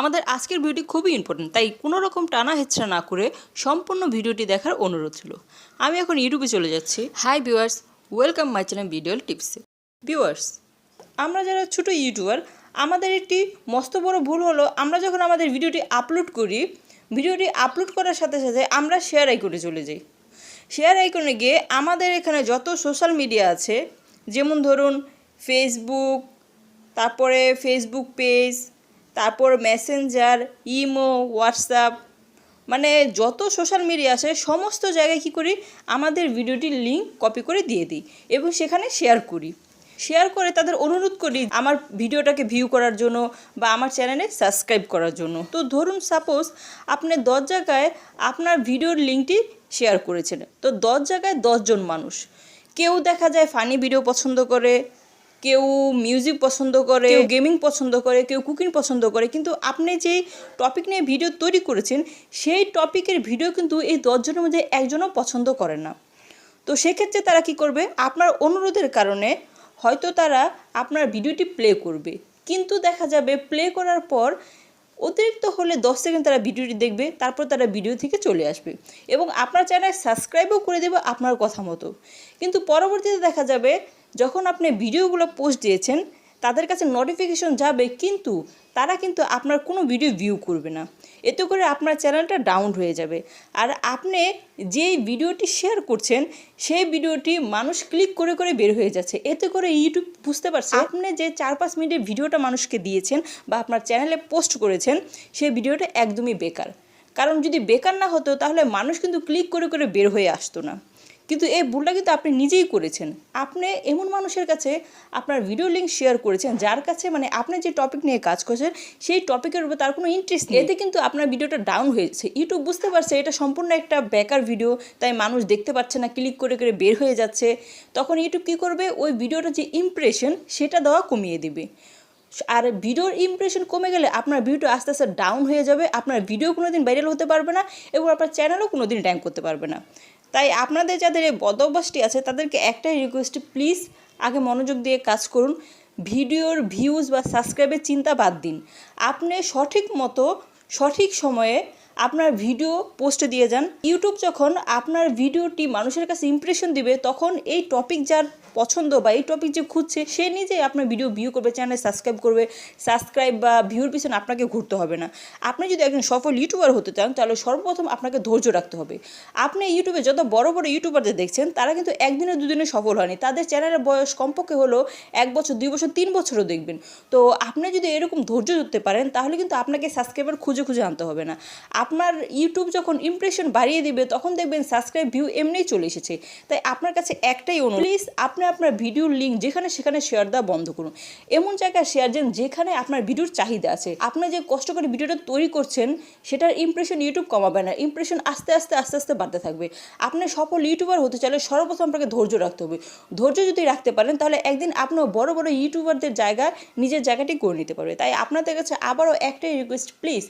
আমাদের আজকের ভিডিওটি খুবই ইম্পর্টেন্ট, তাই কোনো রকম টানা হেঁচড়া না করে সম্পূর্ণ ভিডিওটি দেখার অনুরোধ ছিল। আমি এখন ইউটিউবে চলে যাচ্ছি। Hi viewers, welcome my channel video টিপসে। ভিউয়ার্স, আমরা যারা ছোটো ইউটিউবার, আমাদের একটি মস্ত বড় ভুল হলো, আমরা যখন আমাদের ভিডিওটি আপলোড করি, ভিডিওটি আপলোড করার সাথে সাথে আমরা শেয়ার আইকনে চলে যাই। শেয়ার আইকনে গিয়ে আমাদের এখানে যত সোশ্যাল মিডিয়া আছে, যেমন ধরুন ফেসবুক, তারপরে ফেসবুক পেজ, তারপর মেসেঞ্জার, ইমো, হোয়াটসঅ্যাপ, মানে যত সোশ্যাল মিডিয়া আছে সমস্ত জায়গায় কী করি, আমাদের ভিডিওটির লিঙ্ক কপি করে দিয়ে দিই এবং সেখানে শেয়ার করি। শেয়ার করে তাদের অনুরোধ করি আমার ভিডিওটাকে ভিউ করার জন্য বা আমার চ্যানেলে সাবস্ক্রাইব করার জন্য। তো ধরুন সাপোজ আপনি 10 জায়গায় আপনার ভিডিওর লিঙ্কটি শেয়ার করেছেন, তো 10 জায়গায় 10 জন মানুষ, কেউ দেখা যায় ফানি ভিডিও পছন্দ করে, কেউ মিউজিক পছন্দ করে, কেউ গেমিং পছন্দ করে, কেউ কুকিং পছন্দ করে, কিন্তু আপনি যেই টপিক নিয়ে ভিডিও তৈরি করেছেন সেই টপিকের ভিডিও কিন্তু এই 10 জনের মধ্যে একজনও পছন্দ করে না। তো সেক্ষেত্রে তারা কি করবে, আপনার অনুরোধের কারণে হয়তো তারা আপনার ভিডিওটি প্লে করবে, কিন্তু দেখা যাবে প্লে করার পর অতিরিক্ত হলে 10 সেকেন্ড তারা ভিডিওটি দেখবে, তারপর তারা ভিডিও থেকে চলে আসবে এবং আপনার চ্যানেল সাবস্ক্রাইবও করে দেবে আপনার কথা মতো। কিন্তু পরবর্তীতে দেখা যাবে যখন আপনি ভিডিওগুলো পোস্ট দিয়েছেন তাদের কাছে নোটিফিকেশন যাবে, কিন্তু তারা কিন্তু আপনার কোনো ভিডিও ভিউ করবে না। এতে করে আপনার চ্যানেলটা ডাউন হয়ে যাবে। আর আপনি যেই ভিডিওটি শেয়ার করছেন সেই ভিডিওটি মানুষ ক্লিক করে করে বের হয়ে যাচ্ছে। এতে করে ইউটিউব বুঝতে পারছে আপনি যে 4-5 মিনিটের ভিডিওটা মানুষকে দিয়েছেন বা আপনার চ্যানেলে পোস্ট করেছেন সেই ভিডিওটা একদমই বেকার। কারণ যদি বেকার না হতো তাহলে মানুষ কিন্তু ক্লিক করে করে বের হয়ে আসতো না। কিন্তু এই ভুলটা কিন্তু আপনি নিজেই করেছেন। আপনি এমন মানুষের কাছে আপনার ভিডিও লিঙ্ক শেয়ার করেছেন যার কাছে মানে আপনি যে টপিক নিয়ে কাজ করছেন সেই টপিকের উপর তার কোনো ইন্টারেস্ট নেই। এতে কিন্তু আপনার ভিডিওটা ডাউন হয়েছে। ইউটিউব বুঝতে পারছে এটা সম্পূর্ণ একটা বেকার ভিডিও, তাই মানুষ দেখতে পাচ্ছে না, ক্লিক করে করে বের হয়ে যাচ্ছে। তখন ইউটিউব কী করবে, ওই ভিডিওটার যে ইমপ্রেশন সেটা দেওয়া কমিয়ে দেবে। আর ভিডিওর ইমপ্রেশন কমে গেলে আপনার ভিডিও আস্তে আস্তে ডাউন হয়ে যাবে, আপনার ভিডিও কোনো দিন ভাইরাল হতে পারবে না এবং আপনার চ্যানেলও কোনো দিন র্যাঙ্ক করতে পারবে না। তাই আপনাদের যাদের এই বদ অভ্যাসটি আছে তাদেরকে একটাই রিকোয়েস্ট, প্লিজ আগে মনোযোগ দিয়ে কাজ করুন। ভিডিওর ভিউজ বা সাবস্ক্রাইবের চিন্তা বাদ দিন। আপনি সঠিক মতো সঠিক সময়ে আপনার ভিডিও পোস্টে দিয়ে যান। ইউটিউব যখন আপনার ভিডিওটি মানুষের কাছে ইমপ্রেশন দিবে তখন এই টপিক যার পছন্দ বা এই টপিক যে খুঁজছে সে নিজেই আপনার ভিডিও ভিউ করবে, চ্যানেল সাবস্ক্রাইব করবে। সাবস্ক্রাইব বা ভিউর পিছনে আপনাকে ঘুরতে হবে না। আপনি যদি একজন সফল ইউটিউবার হতে চান তাহলে সর্বপ্রথম আপনাকে ধৈর্য রাখতে হবে। আপনি ইউটিউবে যত বড় বড় ইউটিউবারদের দেখছেন তারা কিন্তু একদিনে দুদিনে সফল হয়নি, তাদের চ্যানেলের বয়স কমপক্ষে হলো 1 বছর, 2 বছর, 3 বছরও দেখবেন। তো আপনি যদি এরকম ধৈর্য ধরতে পারেন তাহলে কিন্তু আপনাকে সাবস্ক্রাইবার খুঁজে খুঁজে আনতে হবে না। আপনার ইউটিউব যখন ইমপ্রেশন বাড়িয়ে দিবে তখন দেখবেন সাবস্ক্রাইব ভিউ এমনিই চলে এসেছে। তাই আপনার কাছে একটাই অনুরোধ, প্লিজ আপনি আপনার ভিডিওর লিঙ্ক যেখানে সেখানে শেয়ার দেওয়া বন্ধ করুন। এমন জায়গায় শেয়ার দেন যেখানে আপনার ভিডিওর চাহিদা আছে। আপনি যে কষ্ট করে ভিডিওটা তৈরি করছেন সেটার ইমপ্রেশন ইউটিউব কমাবে না, ইমপ্রেশন আস্তে আস্তে আস্তে আস্তে বাড়তে থাকবে। আপনি সফল ইউটিউবার হতে চাইলে সর্বপ্রথম আপনাকে ধৈর্য রাখতে হবে। ধৈর্য যদি রাখতে পারেন তাহলে একদিন আপনিও বড় বড় ইউটিউবারদের জায়গায় নিজের জায়গাটি করে নিতে পারবে। তাই আপনাদের কাছে আবারও একটাই রিকোয়েস্ট, প্লিজ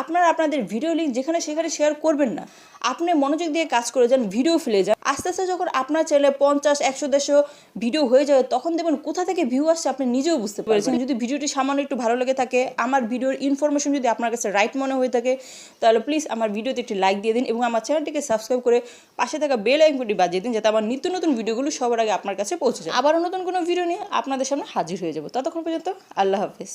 আপনারা আপনাদের ভিডিও লিঙ্ক যেখানে সেখানে শেয়ার করবেন না। আপনি মনোযোগ দিয়ে কাজ করে যান, ভিডিও ফেলে যান। আস্তে আস্তে যখন আপনার চ্যানেলে 50, 100, 150 ভিডিও হয়ে যাবে তখন দেখবেন কোথা থেকে ভিউ আসছে আপনি নিজেও বুঝতে পারছেন। যদি ভিডিওটি সামান্য একটু ভালো লেগে থাকে, আমার ভিডিওর ইনফরমেশন যদি আপনার কাছে রাইট মনে হয়ে থাকে তাহলে প্লিজ আমার ভিডিওতে একটি লাইক দিয়ে দিন এবং আমার চ্যানেলটিকে সাবস্ক্রাইব করে পাশে থাকা বেল আইকনটি বাজিয়ে দিন যাতে আমার নিত্য নতুন ভিডিওগুলো সবার আগে আপনার কাছে পৌঁছে যায়। আবারও নতুন কোনো ভিডিও নিয়ে আপনাদের সামনে হাজির হয়ে যাব। ততক্ষণ পর্যন্ত আল্লাহ হাফেজ।